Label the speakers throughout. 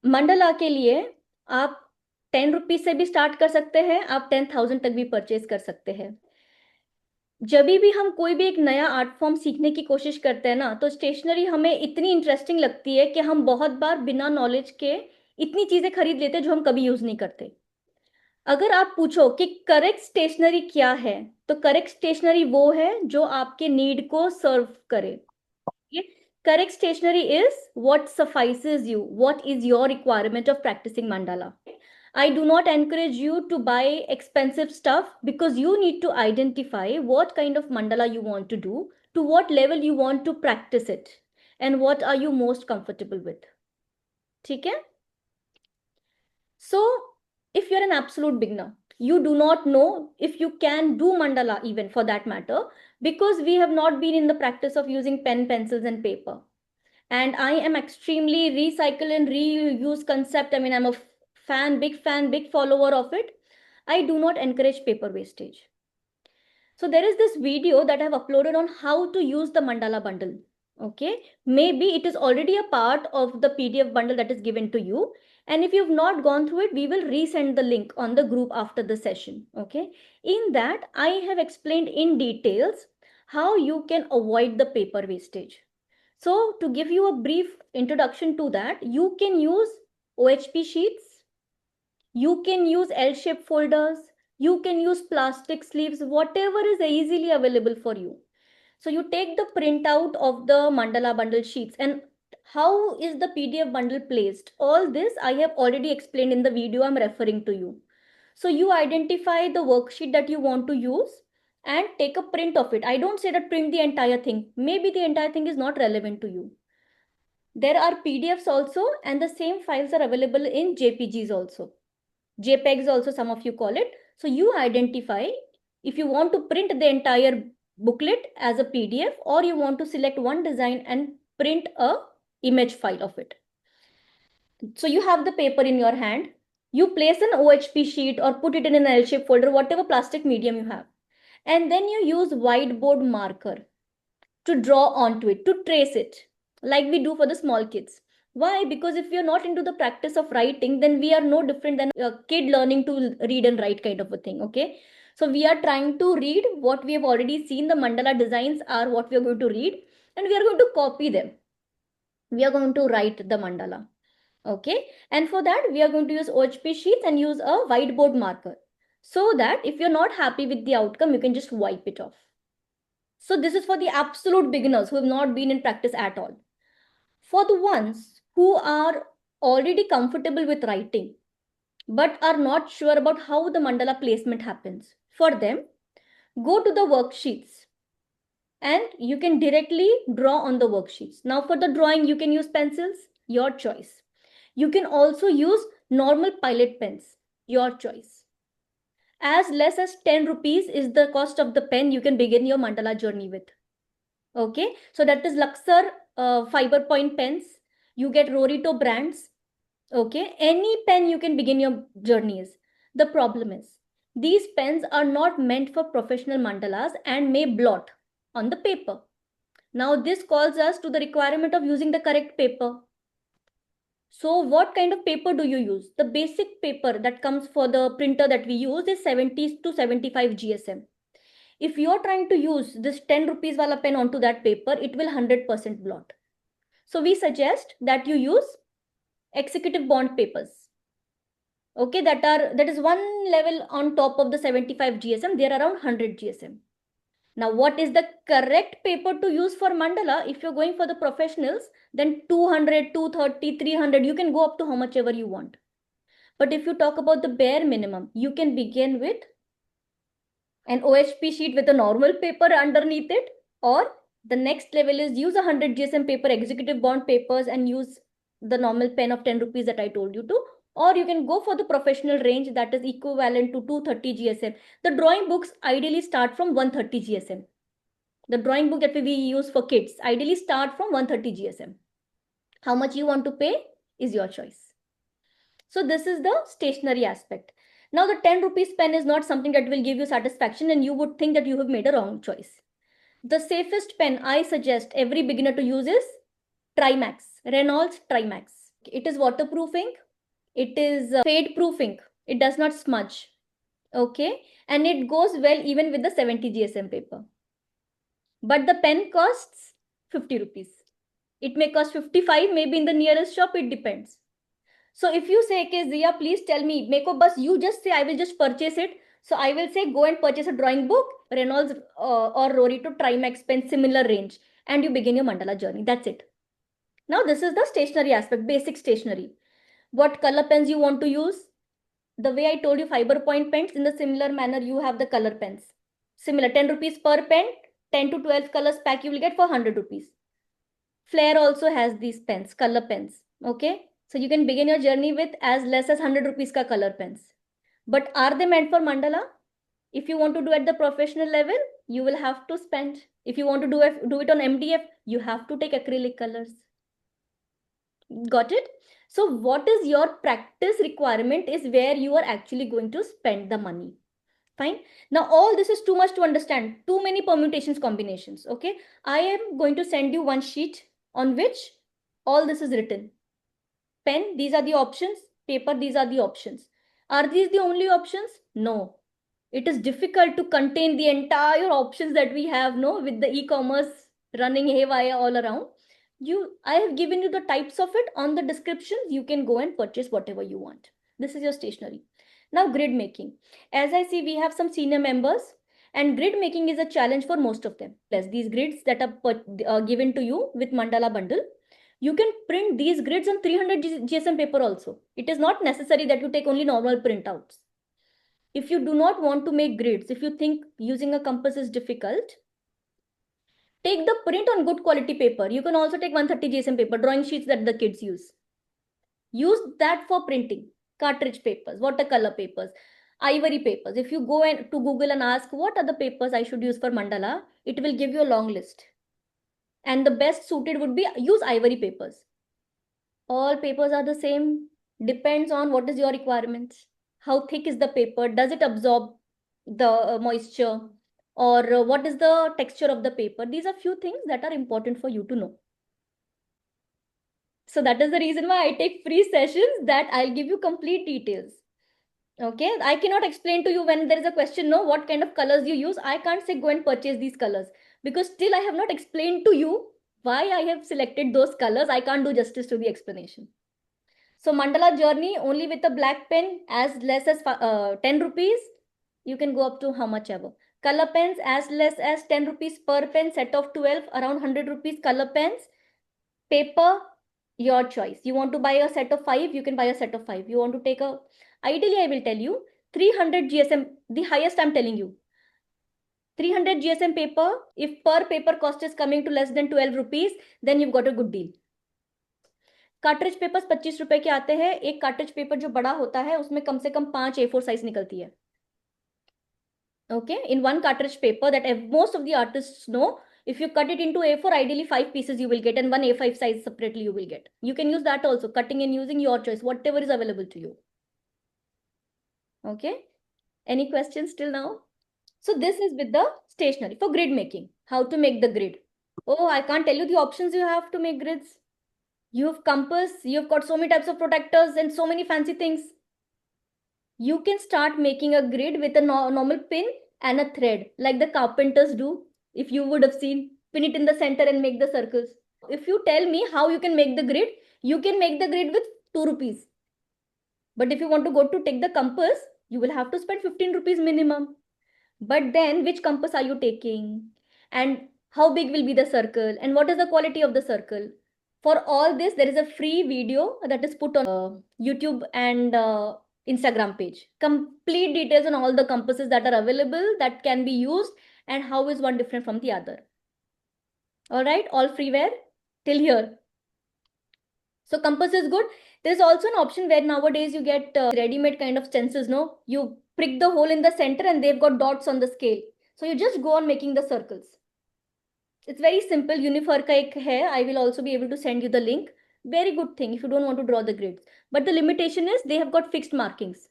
Speaker 1: मंडला के लिए आप 10 रुपीज से भी स्टार्ट कर सकते हैं, आप 10,000 तक भी परचेज कर सकते हैं। जब भी हम कोई भी एक नया आर्ट फॉर्म सीखने की कोशिश करते हैं ना, तो स्टेशनरी हमें इतनी इंटरेस्टिंग लगती है कि हम बहुत बार बिना नॉलेज के इतनी चीजें खरीद लेते हैं जो हम कभी यूज नहीं करते। अगर आप पूछो कि करेक्ट स्टेशनरी क्या है, तो करेक्ट स्टेशनरी वो है जो आपके नीड को सर्व करे। Correct stationery is what suffices you, what is your requirement of practicing mandala. I do not encourage you to buy expensive stuff because you need to identify what kind of mandala you want to do, to what level you want to practice it, and what are you most comfortable with. ठीक है? So, if you're an absolute beginner, you do not know if you can do mandala even for that matter, because we have not been in the practice of using pen, pencils, and paper. And I am extremely recycle and reuse concept. I mean, I'm a fan, big follower of it. I do not encourage paper wastage. So there is this video that I have uploaded on how to use the mandala bundle. Okay, maybe it is already a part of the PDF bundle that is given to you. And if you've not gone through it, we will resend the link on the group after the session. Okay, in that I have explained in details how you can avoid the paper wastage. So to give you a brief introduction to that, you can use OHP sheets, you can use L-shaped folders, you can use plastic sleeves, whatever is easily available for you. So you take the printout of the mandala bundle sheets, and how is the PDF bundle placed? All this I have already explained in the video I'm referring to you. So you identify the worksheet that you want to use and take a print of it. I don't say that print the entire thing. Maybe the entire thing is not relevant to you. There are PDFs also, and the same files are available in JPGs also. JPEGs also, some of you call it. So you identify if you want to print the entire booklet as a PDF, or you want to select one design and print a image file of it. So you have the paper in your hand. You place an OHP sheet or put it in an L-shaped folder, whatever plastic medium you have. And then you use whiteboard marker to draw onto it, to trace it, like we do for the small kids. Why? Because if we are not into the practice of writing, then we are no different than a kid learning to read and write kind of a thing. Okay. So we are trying to read what we have already seen. The mandala designs are what we are going to read, and we are going to copy them. We are going to write the mandala. Okay. And for that, we are going to use OHP sheets and use a whiteboard marker, so that if you're not happy with the outcome, you can just wipe it off. So this is for the absolute beginners who have not been in practice at all. For the ones who are already comfortable with writing, but are not sure about how the mandala placement happens, for them, go to the worksheets and you can directly draw on the worksheets. Now for the drawing, you can use pencils, your choice. You can also use normal pilot pens, your choice. As less as 10 rupees is the cost of the pen you can begin your mandala journey with. Okay, so that is Luxor fiber point pens. You get Rorito brands. Okay, any pen you can begin your journeys. The problem is these pens are not meant for professional mandalas and may blot on the paper. Now this calls us to the requirement of using the correct paper. So what kind of paper do you use? The basic paper that comes for the printer that we use is 70 to 75 GSM. If you're trying to use this 10 rupees wala pen onto that paper, it will 100% blot. So we suggest that you use executive bond papers. Okay, that is one level on top of the 75 GSM. They are around 100 GSM. Now, what is the correct paper to use for mandala? If you're going for the professionals, then 200, 230, 300, you can go up to how much ever you want. But if you talk about the bare minimum, you can begin with an OHP sheet with a normal paper underneath it, or the next level is use 100 GSM paper, executive bond papers, and use the normal pen of 10 rupees that I told you to. Or you can go for the professional range that is equivalent to 230 GSM. The drawing books ideally start from 130 GSM. The drawing book that we use for kids ideally start from 130 GSM. How much you want to pay is your choice. So this is the stationery aspect. Now the 10 rupees pen is not something that will give you satisfaction, and you would think that you have made a wrong choice. The safest pen I suggest every beginner to use is Trimax, Reynolds Trimax. It is waterproofing. It is fade proofing. It does not smudge. Okay, and it goes well even with the 70 GSM paper. But the pen costs 50 rupees. It may cost 55, maybe in the nearest shop, it depends. So if you say, okay, Zia, please tell me, Meko bus, you just say, I will just purchase it. So I will say, go and purchase a drawing book, Reynolds or Rorito Trimax pen, similar range, and you begin your mandala journey. That's it. Now this is the stationery aspect, basic stationery. What color pens you want to use? The way I told you fiber point pens, in the similar manner, you have the color pens. Similar, 10 rupees per pen, 10 to 12 colors pack you will get for 100 rupees. Flair also has these pens, color pens. Okay. So you can begin your journey with as less as 100 rupees ka color pens. But are they meant for mandala? If you want to do at the professional level, you will have to spend. If you want to do it on MDF, you have to take acrylic colors. Got it? So what is your practice requirement is where you are actually going to spend the money. Fine. Now all this is too much to understand. Too many permutations, combinations. Okay. I am going to send you one sheet on which all this is written. Pen, these are the options. Paper, these are the options. Are these the only options? No. It is difficult to contain the entire options that we have, no, with the e-commerce running haywire all around. I have given you the types of it on the descriptions. You can go and purchase whatever you want. This is your stationery. Now grid making. As I see, we have some senior members, and grid making is a challenge for most of them. Yes, these grids that are given to you with mandala bundle, you can print these grids on 300 GSM paper also. It is not necessary that you take only normal printouts. If you do not want to make grids, if you think using a compass is difficult, take the print on good quality paper. You can also take 130 GSM paper, drawing sheets that the kids use. Use that for printing. Cartridge papers, watercolor papers, ivory papers. If you go to Google and ask what are the papers I should use for mandala, it will give you a long list. And the best suited would be use ivory papers. All papers are the same. Depends on what is your requirements. How thick is the paper? Does it absorb the moisture? Or what is the texture of the paper? These are few things that are important for you to know. So that is the reason why I take free sessions, that I'll give you complete details. Okay, I cannot explain to you when there is a question, no, what kind of colors you use. I can't say go and purchase these colors, because still I have not explained to you why I have selected those colors. I can't do justice to the explanation. So mandala journey only with a black pen as less as 10 rupees. You can go up to how much ever. Color pens as less as 10 rupees per pen, set of 12, around 100 rupees color pens. Paper, your choice. You want to buy a set of 5, you can buy a set of 5. You want to take a, ideally I will tell you 300 GSM, the highest I'm telling you. 300 GSM paper, if per paper cost is coming to less than 12 rupees, then you've got a good deal. Cartridge papers 25 रुपए के आते हैं. एक cartridge paper जो बड़ा होता है उसमें कम से कम 5 A4 साइज निकलती है. Okay, in one cartridge paper that most of the artists know, if you cut it into A4, ideally 5 pieces you will get, and one A5 size separately you will get. You can use that also, cutting and using your choice, whatever is available to you. Okay, any questions till now? So this is with the stationery for grid making. How to make the grid? Oh, I can't tell you the options you have to make grids. You have compass, you've got so many types of protectors and so many fancy things. You can start making a grid with a normal pin and a thread, like the carpenters do. If you would have seen, pin it in the center and make the circles. If you tell me how you can make the grid, you can make the grid with 2 rupees. But if you want to go to take the compass, you will have to spend 15 rupees minimum. But then which compass are you taking? And how big will be the circle? And what is the quality of the circle? For all this, there is a free video that is put on YouTube and Instagram page. Complete details on all the compasses that are available, that can be used, and how is one different from the other. All right, all freeware till here. So compass is good. There's also an option where nowadays you get ready-made kind of stencils, no? You prick the hole in the center and they've got dots on the scale. So you just go on making the circles. It's very simple. Unifor ka ek hai. I will also be able to send you the link. Very good thing if you don't want to draw the grids. But the limitation is they have got fixed markings.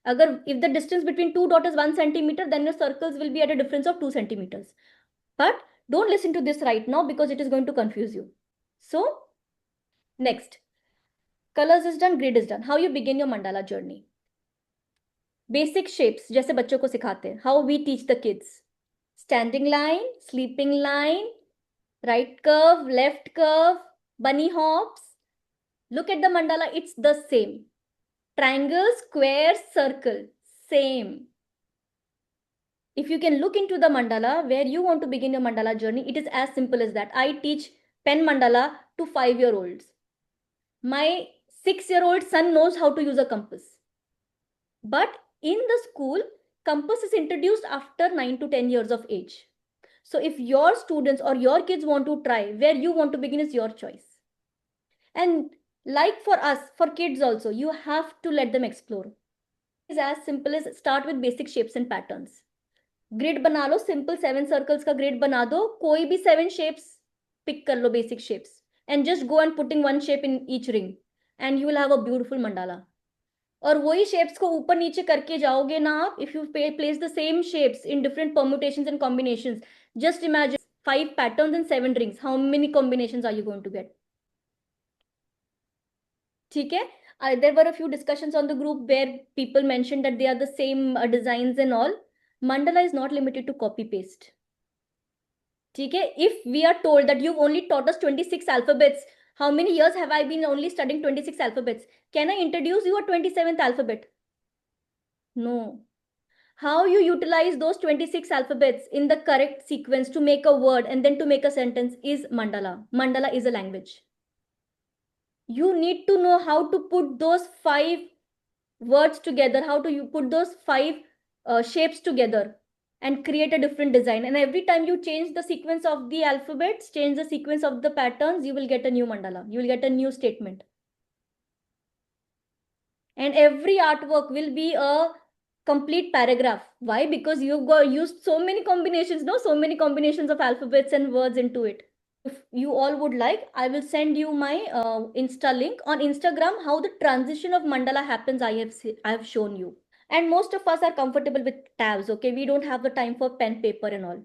Speaker 1: If the distance between two dots is 1 centimeter, then your circles will be at a difference of 2 centimeters. But don't listen to this right now because it is going to confuse you. So next, colors is done, grid is done. How you begin your mandala journey? Basic shapes जैसे बच्चों को सिखाते हैं. How we teach the kids. Standing line, sleeping line, right curve, left curve, bunny hops. Look at the mandala, it's the same. Triangle, square, circle, same. If you can look into the mandala where you want to begin your mandala journey, it is as simple as that. I teach pen mandala to 5-year-olds. My 6-year-old son knows how to use a compass. But in the school, compass is introduced after 9 to 10 years of age. So if your students or your kids want to try, where you want to begin is your choice. And like for us, for kids also, you have to let them explore. It's as simple as start with basic shapes and patterns. Grid बना लो, simple 7 circles का grid बना दो, कोई भी 7 shapes pick कर लो, basic shapes, and just go and putting one shape in each ring, and you will have a beautiful mandala. और वही shapes को ऊपर नीचे करके जाओगे ना आप, if you place the same shapes in different permutations and combinations, just imagine 5 patterns and 7 rings. How many combinations are you going to get? ठीक है. There were a few discussions on the group where people mentioned that they are the same designs and all. Mandala is not limited to copy paste. ठीक है. If we are told that you've only taught us 26 alphabets, how many years have I been only studying 26 alphabets? Can I introduce you a 27th alphabet? No. How you utilize those 26 alphabets in the correct sequence to make a word and then to make a sentence is mandala. Mandala is a language. You need to know how to put those 5 words together, how to you put those 5 shapes together and create a different design. And every time you change the sequence of the alphabets, change the sequence of the patterns, you will get a new mandala. You will get a new statement. And every artwork will be a complete paragraph. Why? Because you've got used so many combinations, no? So many combinations of alphabets and words into it. If you all would like, I will send you my Insta link on Instagram, how the transition of mandala happens. I have shown you. And most of us are comfortable with tabs. Okay, we don't have the time for pen, paper and all.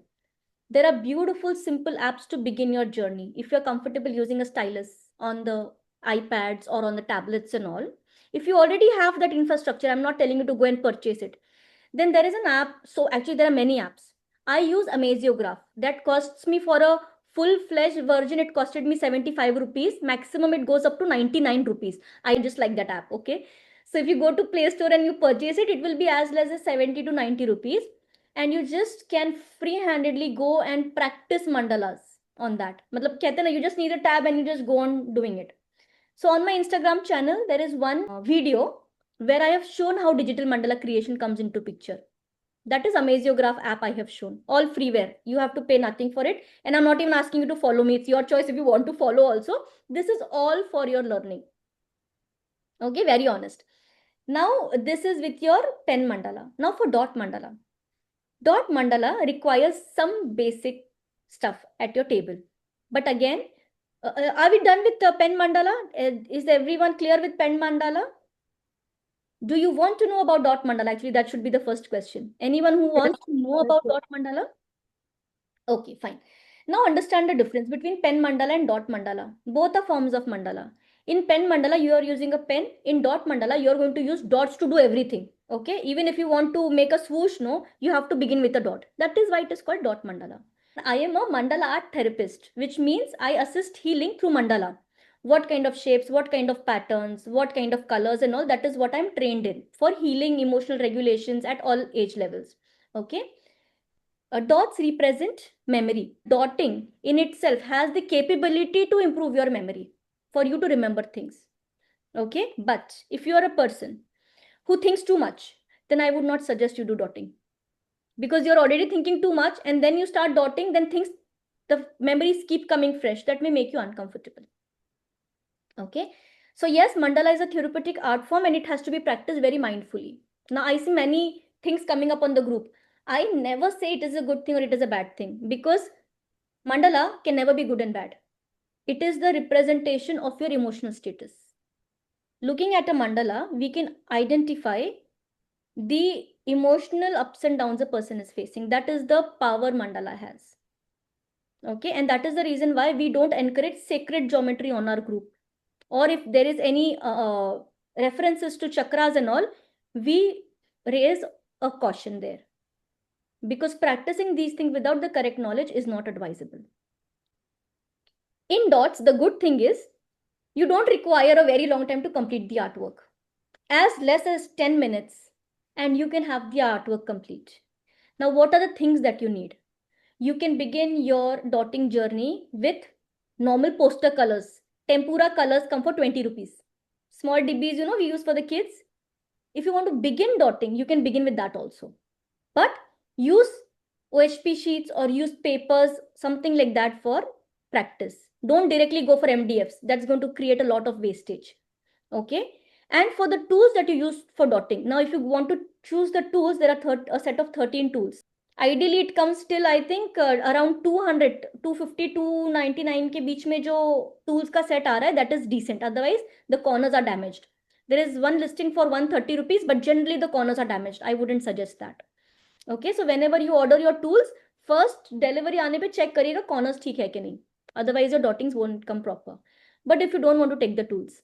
Speaker 1: There are beautiful, simple apps to begin your journey. If you're comfortable using a stylus on the iPads or on the tablets and all, if you already have that infrastructure, I'm not telling you to go and purchase it. Then there is an app. So actually there are many apps. I use Amaziograph. That costs me, for a full-fledged version, it costed me 75 rupees. Maximum it goes up to 99 rupees. I just like that app. Okay. So if you go to Play Store and you purchase it, it will be as less as 70 to 90 rupees. And you just can free-handedly go and practice mandalas on that. मतलब कहते हैं ना, you just need a tab and you just go on doing it. So on my Instagram channel, there is one video where I have shown how digital mandala creation comes into picture. That is Amaziograph app I have shown. All freeware. You have to pay nothing for it. And I'm not even asking you to follow me. It's your choice if you want to follow also. This is all for your learning. Okay, very honest. Now, this is with your pen mandala. Now for dot mandala. Dot mandala requires some basic stuff at your table. But again, are we done with the pen mandala? Is everyone clear with pen mandala? Do you want to know about dot mandala? Actually, that should be the first question. Anyone who wants to know about dot mandala? Okay, fine. Now understand the difference between pen mandala and dot mandala. Both are forms of mandala. In pen mandala, you are using a pen. In dot mandala, you are going to use dots to do everything. Okay, even if you want to make a swoosh, no, you have to begin with a dot. That is why it is called dot mandala. I am a mandala art therapist, which means I assist healing through mandala. What kind of shapes, what kind of patterns, what kind of colors and all, that is what I'm trained in for healing emotional regulations at all age levels. Okay. Dots represent memory. Dotting in itself has the capability to improve your memory, for you to remember things. Okay. But if you are a person who thinks too much, then I would not suggest you do dotting, because you're already thinking too much and then you start dotting, then things, the memories keep coming fresh. That may make you uncomfortable. Okay. So yes, mandala is a therapeutic art form and it has to be practiced very mindfully. Now I see many things coming up on the group. I never say it is a good thing or it is a bad thing, because mandala can never be good and bad. It is the representation of your emotional status. Looking at a mandala, we can identify the emotional ups and downs a person is facing. That is the power mandala has. Okay, and that is the reason why we don't encourage sacred geometry on our group. or if there is any references to chakras and all, we raise a caution there, because practicing these things without the correct knowledge is not advisable. In dots, the good thing is you don't require a very long time to complete the artwork. As less as 10 minutes, and you can have the artwork complete. Now, what are the things that you need? You can begin your dotting journey with normal poster colors. Tempura colors come for 20 rupees. Small dibbies, we use for the kids. If you want to begin dotting, you can begin with that also. But use OHP sheets or use papers, something like that for practice. Don't directly go for MDFs. That's going to create a lot of wastage. Okay. And for the tools that you use for dotting. Now, if you want to choose the tools, there are a set of 13 tools. Ideally, it comes till, I think, around 200, 250, 299 के बीच में जो tools का set आ रहा है, that is decent. Otherwise, the corners are damaged. There is one listing for 130 rupees, but generally the corners are damaged. I wouldn't suggest that. Okay, so whenever you order your tools, first delivery आने पे check करिएगा corners ठीक है कि नहीं. Otherwise, your dottings won't come proper. But if you don't want to take the tools,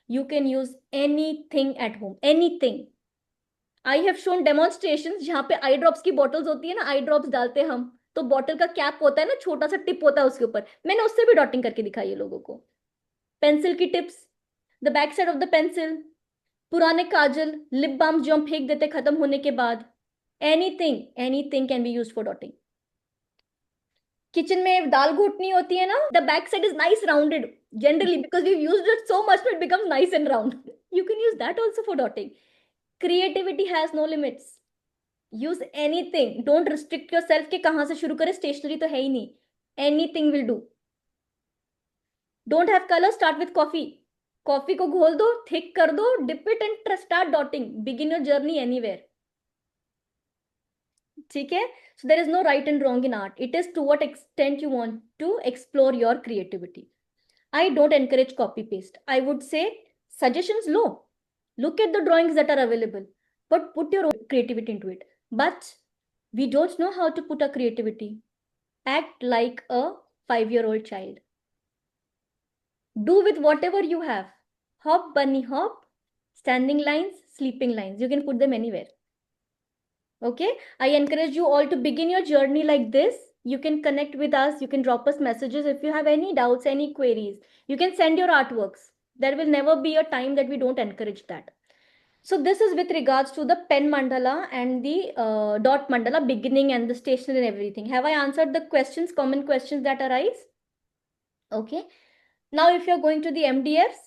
Speaker 1: you can use anything at home. Anything. I have shown demonstration जहाँ पे eye drops की बॉटल्स होती है ना, आई ड्रॉप्स डालते हैं हम, तो बॉटल का कैप होता है ना, छोटा सा टिप होता है उसके ऊपर, मैंने उससे भी डॉटिंग करके दिखाई है लोगों को. पेंसिल की tips, the back side of the pencil, पुराने काजल, लिप बाम जो हम फेंक देते खत्म होने के बाद, anything can be used for dotting. Kitchen में दाल घोटनी होती है ना, the back side is nice rounded generally because we used it so much it becomes nice and round. You can use that also for dotting. Creativity has no limits. Use anything. Don't restrict yourself कि कहाँ से शुरू करें, stationery तो है ही नहीं. Anything will do. Don't have color, start with coffee. Coffee को घोल दो, thick कर दो, dip it and start dotting. Begin your journey anywhere. ठीक है? So there is no right and wrong in art. It is to what extent you want to explore your creativity. I don't encourage copy paste. I would say suggestions low. Look at the drawings that are available, but put your own creativity into it. But we don't know how to put our creativity. Act like a 5-year-old child. Do with whatever you have. Hop, bunny, hop. Standing lines, sleeping lines. You can put them anywhere. Okay? I encourage you all to begin your journey like this. You can connect with us. You can drop us messages if you have any doubts, any queries. You can send your artworks. There will never be a time that we don't encourage that. So this is with regards to the pen mandala and the dot mandala beginning and the stationery and everything. Have I answered the questions, common questions that arise? Okay. Now, if you're going to the MDFs,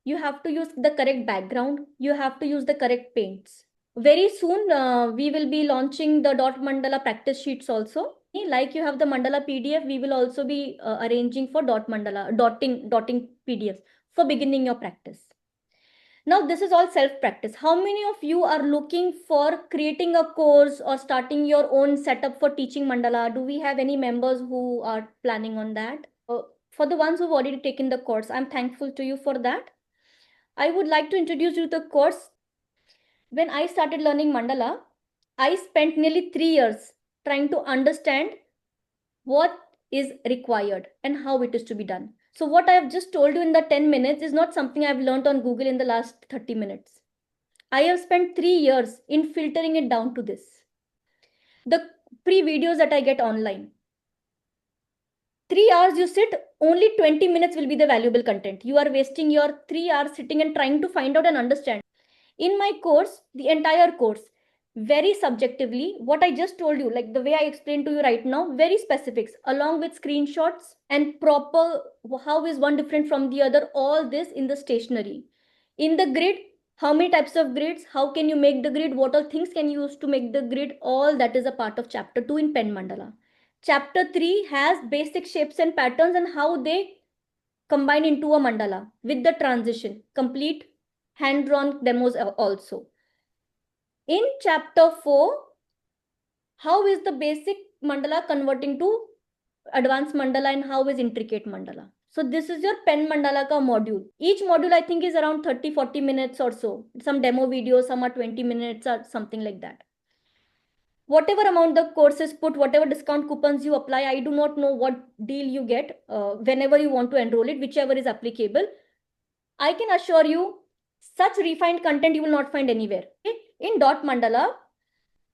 Speaker 1: you have to use the correct background. You have to use the correct paints. Very soon, we will be launching the dot mandala practice sheets also. Like you have the mandala PDF, we will also be arranging for dot mandala, dotting PDFs for beginning your practice. Now, this is all self-practice. How many of you are looking for creating a course or starting your own setup for teaching mandala? Do we have any members who are planning on that? For the ones who've already taken the course, I'm thankful to you for that. I would like to introduce you to the course. When I started learning mandala, I spent nearly 3 years trying to understand what is required and how it is to be done. So what I have just told you in the 10 minutes is not something I've learned on Google in the last 30 minutes. I have spent 3 years in filtering it down to this. The pre-videos that I get online. 3 hours you sit, only 20 minutes will be the valuable content. You are wasting your 3 hours sitting and trying to find out and understand. In my course, the entire course, very subjectively, what I just told you, like the way I explained to you right now, very specifics, along with screenshots and proper, how is one different from the other, all this in the stationery. In the grid, how many types of grids, how can you make the grid, what all things can you use to make the grid, all that is a part of chapter 2 in Pen Mandala. Chapter 3 has basic shapes and patterns and how they combine into a mandala with the transition, complete hand-drawn demos also. In chapter 4, how is the basic mandala converting to advanced mandala and how is intricate mandala? So this is your pen mandala ka module. Each module I think is around 30-40 minutes or so. Some demo videos, some are 20 minutes or something like that. Whatever amount the courses put, whatever discount coupons you apply, I do not know what deal you get whenever you want to enroll it, whichever is applicable. I can assure you, such refined content you will not find anywhere. In dot mandala,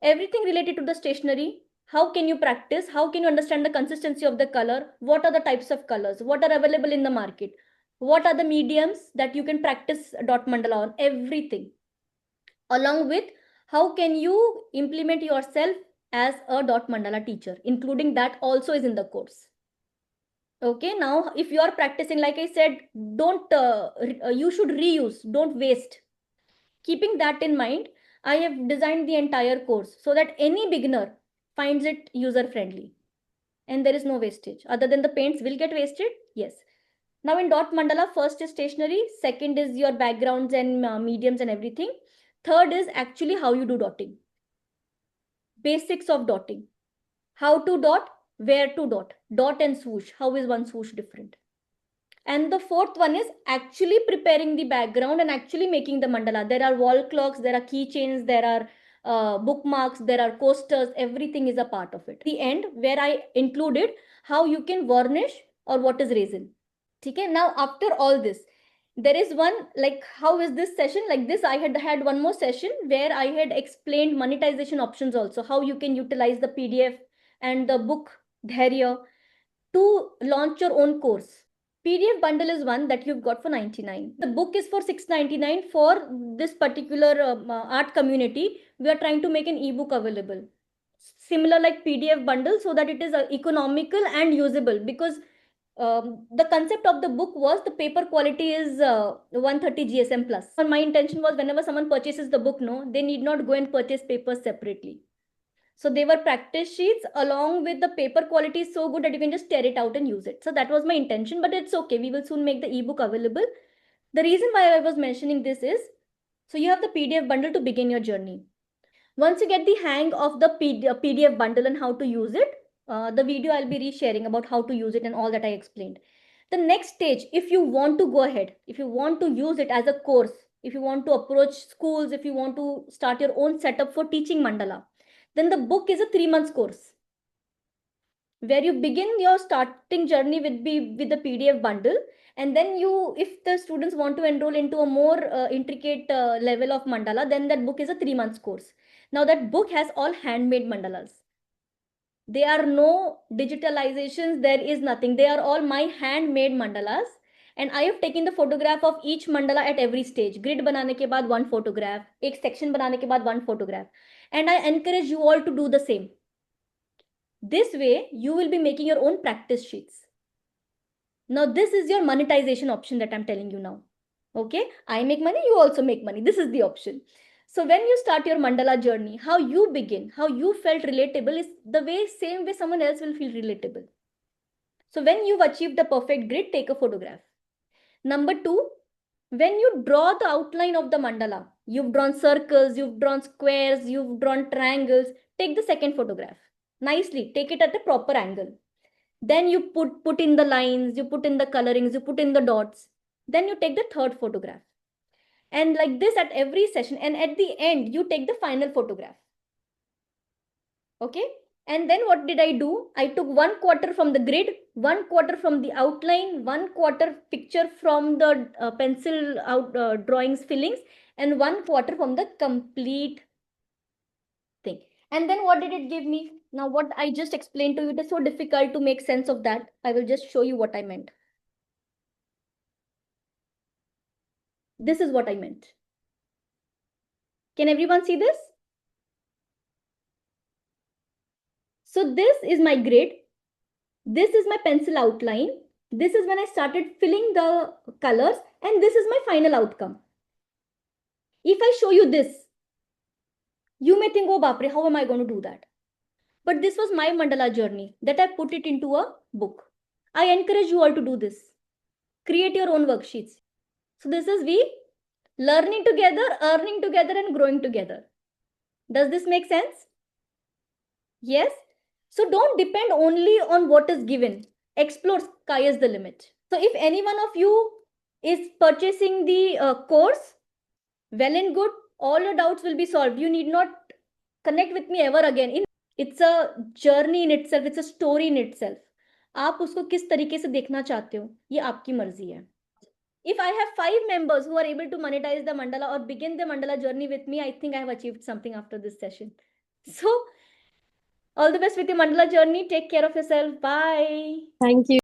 Speaker 1: everything related to the stationery. How can you practice? How can you understand the consistency of the color? What are the types of colors? What are available in the market? What are the mediums that you can practice dot mandala on? Everything. Along with how can you implement yourself as a dot mandala teacher, including that also is in the course. Okay, now if you are practicing, like I said, don't you should reuse, don't waste. Keeping that in mind, I have designed the entire course so that any beginner finds it user friendly and there is no wastage. Other than the paints will get wasted, yes. Now in dot mandala, first is stationery, second is your backgrounds and mediums and everything. Third is actually how you do dotting, basics of dotting, how to dot, where to dot, dot and swoosh, how is one swoosh different. And the fourth one is actually preparing the background and actually making the mandala. There are wall clocks, there are keychains, there are bookmarks, there are coasters, everything is a part of it. The end, where I included how you can varnish or what is resin. Okay, now after all this, there is one, like, how is this session like this? I had one more session where I had explained monetization options also, how you can utilize the PDF and the book Dharya to launch your own course. PDF bundle is one that you've got for 99. The book is for 699 for this particular art community. We are trying to make an ebook available. Similar like PDF bundle so that it is economical and usable, because the concept of the book was the paper quality is 130 GSM plus. And my intention was whenever someone purchases the book, no, they need not go and purchase papers separately. So they were practice sheets along with the paper quality is so good that you can just tear it out and use it. So that was my intention, but it's okay. We will soon make the ebook available. The reason why I was mentioning this is, so you have the PDF bundle to begin your journey. Once you get the hang of the PDF bundle and how to use it, the video I'll be resharing about how to use it and all that I explained. The next stage, if you want to go ahead, if you want to use it as a course, if you want to approach schools, if you want to start your own setup for teaching mandala, then the book is a 3 months course where you begin your starting journey with the PDF bundle, and then you, if the students want to enroll into a more intricate level of mandala, then that book is a 3 months course. Now that book has all handmade mandalas. There are no digitalizations, there is nothing. They are all my handmade mandalas. And I have taken the photograph of each mandala at every stage. Grid banane ke baad one photograph, ek section banane ke baad one photograph. And I encourage you all to do the same. This way, you will be making your own practice sheets. Now, this is your monetization option that I'm telling you now. Okay, I make money, you also make money. This is the option. So when you start your mandala journey, how you begin, how you felt relatable is the same way someone else will feel relatable. So when you've achieved the perfect grid, take a photograph. Number two, when you draw the outline of the mandala, you've drawn circles, you've drawn squares, you've drawn triangles, take the second photograph. Nicely, take it at a proper angle. Then you put in the lines, you put in the colorings, you put in the dots. Then you take the third photograph. And like this at every session. And at the end, you take the final photograph. Okay. And then what did I do? I took 1/4 from the grid, 1/4 from the outline, 1/4 picture from the pencil out drawings fillings, and 1/4 from the complete thing. And then what did it give me? Now what I just explained to you, it is so difficult to make sense of that. I will just show you what I meant. This is what I meant. Can everyone see this? So this is my grid. This is my pencil outline. This is when I started filling the colors, and this is my final outcome. If I show you this, you may think, oh bapre, how am I going to do that? But this was my mandala journey that I put it into a book. I encourage you all to do this. Create your own worksheets. So this is we learning together, earning together, and growing together. Does this make sense? Yes. So don't depend only on what is given. Explore, sky is the limit. So if any one of you is purchasing the course, well and good, all your doubts will be solved. You need not connect with me ever again. It's a journey in itself. It's a story in itself. आप उसको किस तरीके से देखना चाहते हो, ये आपकी मर्जी है. if I have 5 members who are able to monetize the mandala or begin the mandala journey with me, I think I have achieved something after this session. So all the best with your mandala journey. Take care of yourself. Bye.
Speaker 2: Thank you.